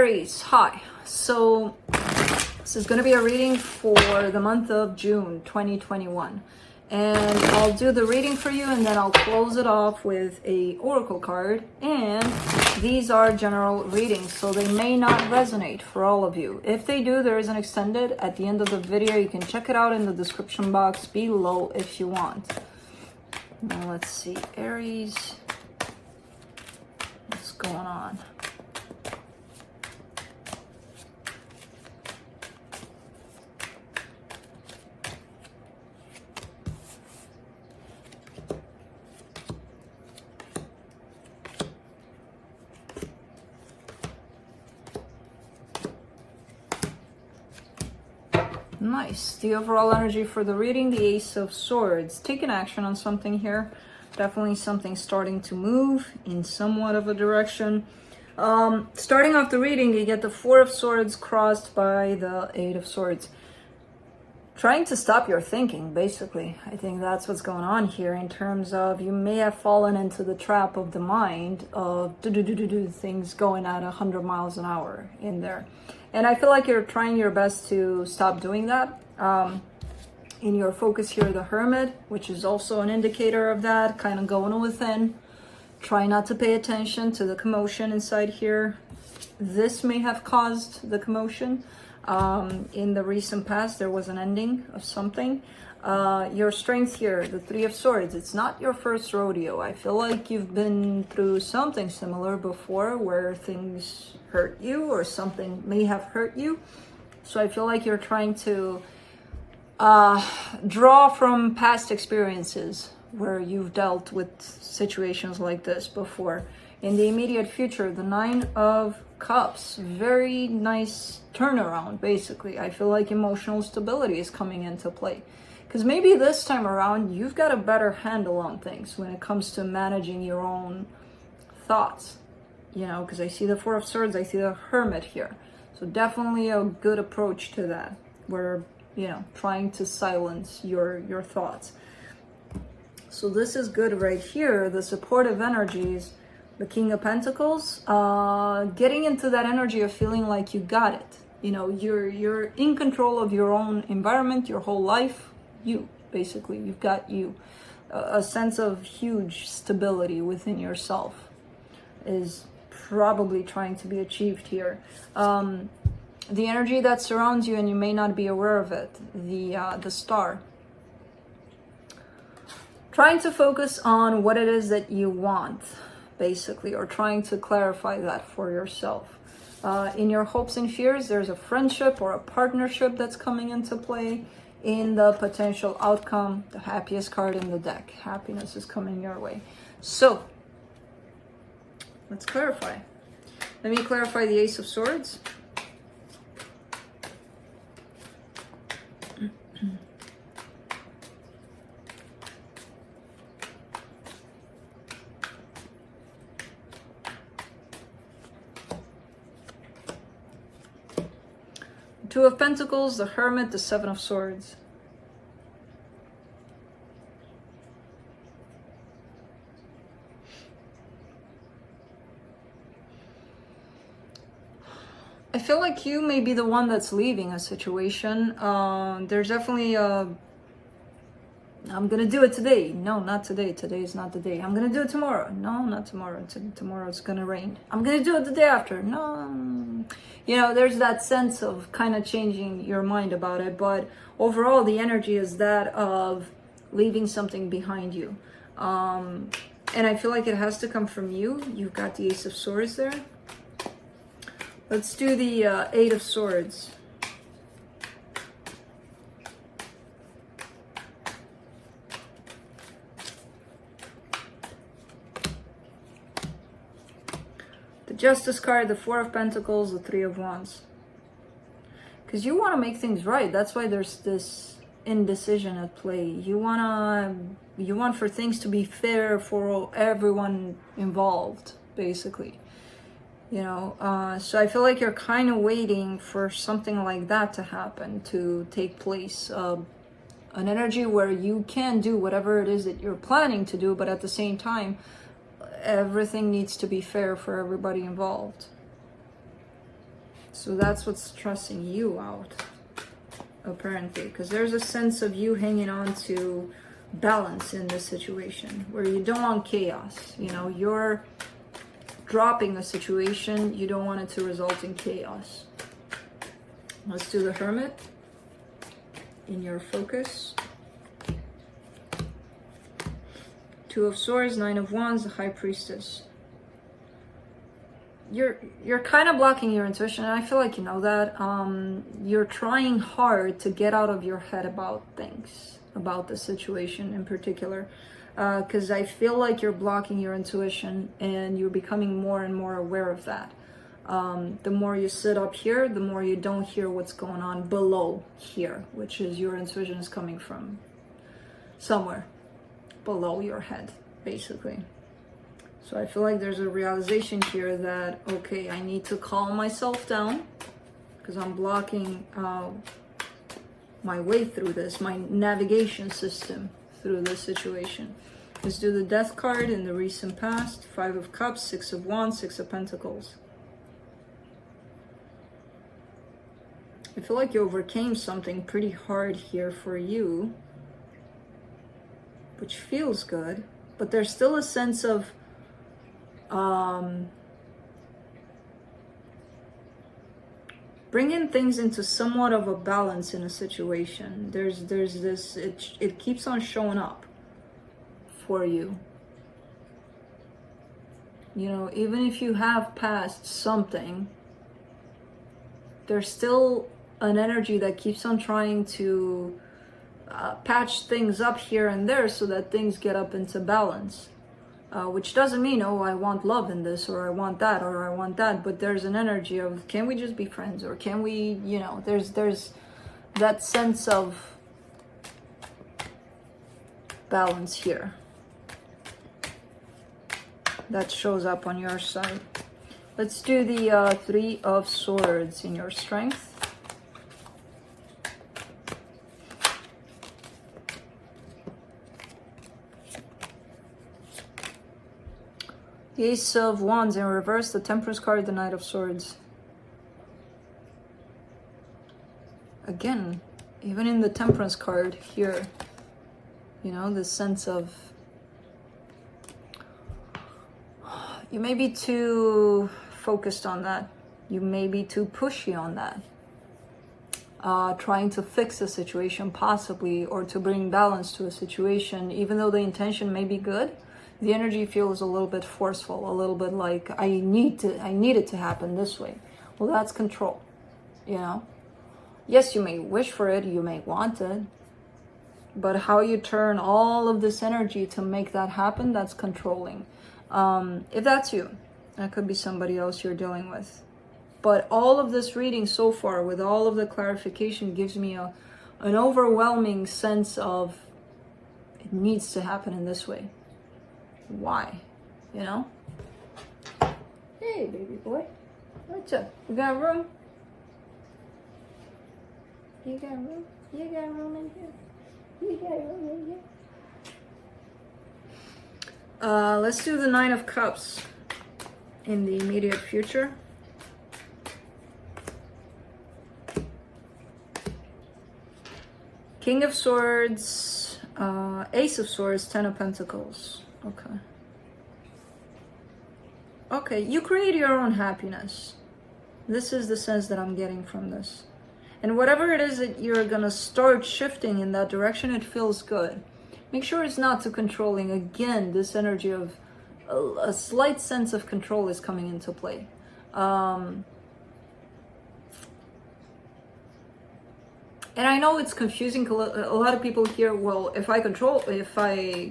Aries, hi. So this is going to be a reading for the month of June 2021. And I'll do the reading for you and then I'll close it off with a oracle card. And these are general readings, so they may not resonate for all of you. If they do, there is an extended at the end of the video. You can check it out in the description box below if you want. Now let's see, Aries, what's going on? Nice. The overall energy for the reading, the Ace of Swords. Taking action on something here. Definitely something starting to move in somewhat of a direction. Starting off the reading, you get the Four of Swords crossed by the Eight of Swords. Trying to stop your thinking, basically. I think that's what's going on here in terms of you may have fallen into the trap of the mind of things going at 100 miles an hour in there. And I feel like you're trying your best to stop doing that. In your focus here, the Hermit, which is also an indicator of that, kind of going within. Try not to pay attention to the commotion inside here. This may have caused the commotion. In the recent past, there was an ending of something. Your strength here, the Three of Swords, it's not your first rodeo. I feel like you've been through something similar before where things hurt you or something may have hurt you. So I feel like you're trying to draw from past experiences where you've dealt with situations like this before. In the immediate future, the Nine of Cups, very nice turnaround, basically. I feel like emotional stability is coming into play. Because maybe this time around, you've got a better handle on things when it comes to managing your own thoughts. You know, because I see the Four of Swords, I see the Hermit here. So definitely a good approach to that. Where, you know, trying to silence your thoughts. So this is good right here. The supportive energies, the King of Pentacles, getting into that energy of feeling like you got it. You know, you're in control of your own environment, your whole life. You, basically, you've got you. A sense of huge stability within yourself is probably trying to be achieved here. The energy that surrounds you and you may not be aware of it, the Star. Trying to focus on what it is that you want, basically, or trying to clarify that for yourself. In your hopes and fears, there's a friendship or a partnership that's coming into play. In the potential outcome, the happiest card in the deck. Happiness is coming your way. So, let's clarify. Let me clarify the Ace of Swords. Two of Pentacles, the Hermit, the Seven of Swords. I feel like you may be the one that's leaving a situation. There's definitely a... I'm gonna do it today. No, not today. Today is not the day. I'm gonna do it tomorrow. No, not tomorrow. Tomorrow it's gonna rain. I'm gonna do it the day after. No. You know, there's that sense of kind of changing your mind about it. But overall, the energy is that of leaving something behind you. And I feel like it has to come from you. You've got the Ace of Swords there. Let's do the Eight of Swords. The Justice card, the Four of Pentacles, the Three of Wands. Because you want to make things right. That's why there's this indecision at play. You want for things to be fair for everyone involved, basically. You know, so I feel like you're kind of waiting for something like that to happen, to take place. An energy where you can do whatever it is that you're planning to do, but at the same time, everything needs to be fair for everybody involved. So that's what's stressing you out, apparently, because there's a sense of you hanging on to balance in this situation where you don't want chaos. You know, you're dropping a situation, you don't want it to result in chaos. Let's do the Hermit in your focus. Two of Swords, Nine of Wands, the High Priestess. You're kind of blocking your intuition, and I feel like you know that. You're trying hard to get out of your head about things, about the situation in particular, because I feel like you're blocking your intuition and you're becoming more and more aware of that. The more you sit up here, the more you don't hear what's going on below here, which is your intuition is coming from somewhere below your head, basically. So I feel like there's a realization here that, okay, I need to calm myself down because I'm blocking my way through this, my navigation system through this situation. Let's do the Death card in the recent past. Five of Cups, Six of Wands, Six of Pentacles. I feel like you overcame something pretty hard here for you, which feels good, but there's still a sense of bringing things into somewhat of a balance in a situation. There's this, it keeps on showing up for you. You know, even if you have passed something, there's still an energy that keeps on trying to patch things up here and there so that things get up into balance. Which doesn't mean, oh, I want love in this, or I want that, or I want that, but there's an energy of, can we just be friends, or can we, you know, there's that sense of balance here that shows up on your side. Let's do the Three of Swords in your strength. The Ace of Wands in reverse, the Temperance card, the Knight of Swords. Again, even in the Temperance card here, you know, this sense of you may be too focused on that. You may be too pushy on that. Trying to fix a situation possibly, or to bring balance to a situation, even though the intention may be good. The energy feels a little bit forceful, a little bit like I need it to happen this way. Well, that's control, you know. Yes, you may wish for it, you may want it, but how you turn all of this energy to make that happen, that's controlling. If that's you, that could be somebody else you're dealing with. But all of this reading so far, with all of the clarification, gives me an overwhelming sense of it needs to happen in this way. Why? You know? Hey, baby boy. What's up? You got room? You got room? You got room in here? You got room in here? Let's do the Nine of Cups in the immediate future. King of Swords, Ace of Swords, Ten of Pentacles. Okay. Okay, you create your own happiness. This is the sense that I'm getting from this. And whatever it is that you're gonna start shifting in that direction, it feels good. Make sure it's not too controlling. Again, this energy of a slight sense of control is coming into play. And I know it's confusing. A lot of people hear, well, if I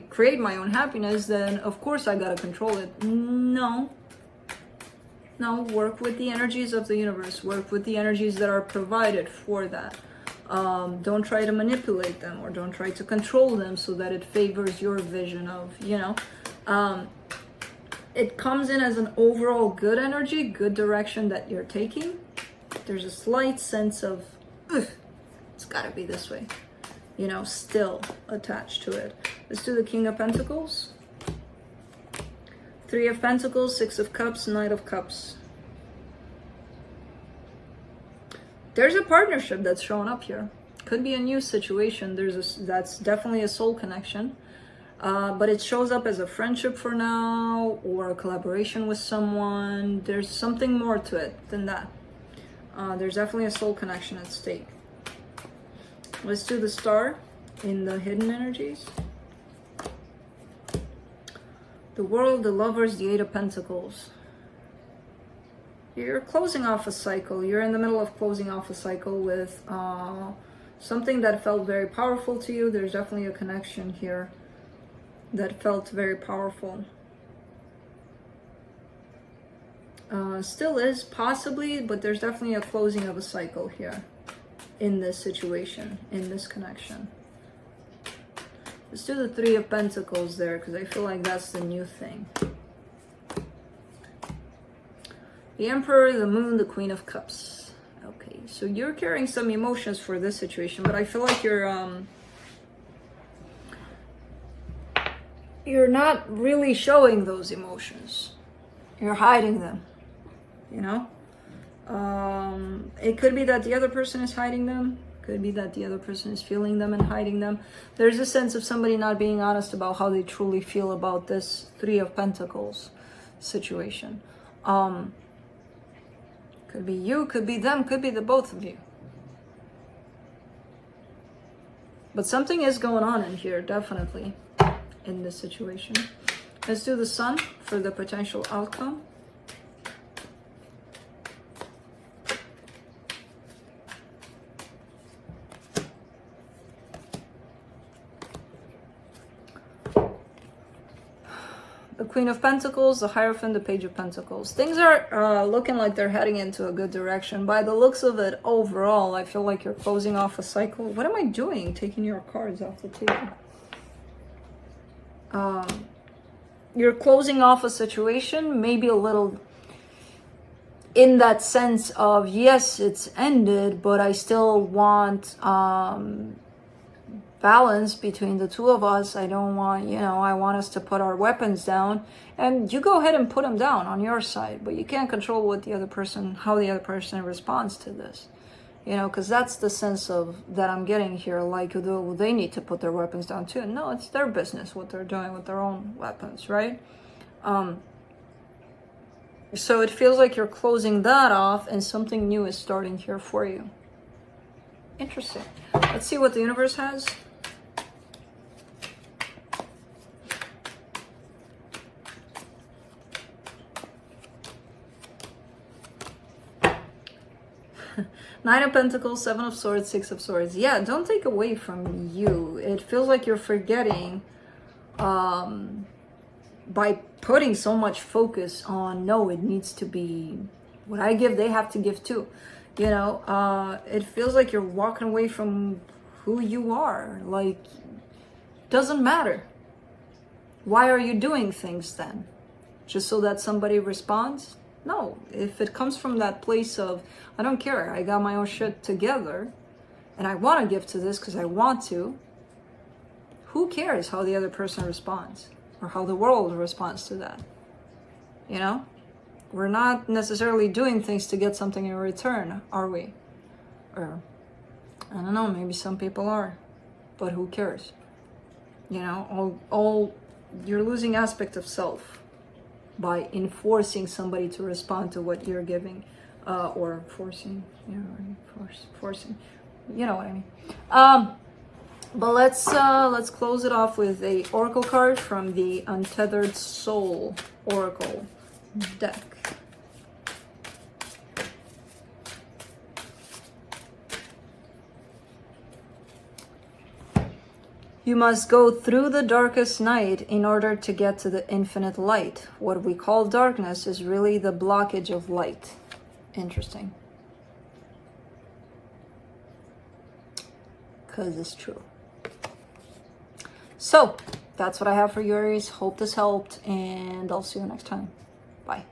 create my own happiness, then of course I gotta control it. No, work with the energies of the universe. Work with the energies that are provided for that. Don't try to manipulate them, or don't try to control them so that it favors your vision of, you know. It comes in as an overall good energy, good direction that you're taking. There's a slight sense of, ugh, it's gotta be this way, you know, still attached to it. Let's do the King of Pentacles. Three of Pentacles, Six of Cups, Knight of Cups. There's a partnership that's showing up here. Could be a new situation. That's definitely a soul connection. But it shows up as a friendship for now, or a collaboration with someone. There's something more to it than that. There's definitely a soul connection at stake. Let's do the star in the hidden energies. The world, the lovers, the Eight of Pentacles. You're closing off a cycle. You're in the middle of closing off a cycle with something that felt very powerful to you. There's definitely a connection here that felt very powerful. Still is, possibly, but there's definitely a closing of a cycle here in this situation, in this connection. Let's do the Three of Pentacles there, because I feel like that's the new thing. The Emperor, the Moon, the Queen of Cups. Okay, so you're carrying some emotions for this situation, but I feel like you're not really showing those emotions. You're hiding them, you know? It could be that the other person is hiding them. Could be that the other person is feeling them and hiding them. There's a sense of somebody not being honest about how they truly feel about this Three of Pentacles situation. Could be you, could be them, could be the both of you. But something is going on in here, definitely, in this situation. Let's do the Sun for the potential outcome. The Queen of Pentacles, the Hierophant, the Page of Pentacles. Things are looking like they're heading into a good direction. By the looks of it, overall, I feel like you're closing off a cycle. What am I doing? Taking your cards off the table. You're closing off a situation, maybe a little in that sense of, yes, it's ended, but I still want balance between the two of us. I don't want, I want us to put our weapons down, and you go ahead and put them down on your side, but you can't control what the other person, how the other person responds to this, because that's the sense of that I'm getting here. Like, they need to put their weapons down too. No, it's their business what they're doing with their own weapons, right? So it feels like you're closing that off and something new is starting here for you. Interesting. Let's see what the universe has. Nine of Pentacles, Seven of Swords, Six of Swords. Yeah, don't take away from you. It feels like you're forgetting by putting so much focus on, no, it needs to be what I give, they have to give too. It feels like you're walking away from who you are. Like, doesn't matter. Why are you doing things then? Just so that somebody responds? No, if it comes from that place of, I don't care, I got my own shit together, and I want to give to this because I want to, who cares how the other person responds? Or how the world responds to that? We're not necessarily doing things to get something in return, are we? Or, I don't know, maybe some people are, but who cares? You're losing aspect of self by enforcing somebody to respond to what you're giving, or forcing, forcing, you know what I mean. But let's close it off with a oracle card from the Untethered Soul Oracle deck. You must go through the darkest night in order to get to the infinite light. What we call darkness is really the blockage of light. Interesting. Because it's true. So, that's what I have for you, Aries. Hope this helped, and I'll see you next time.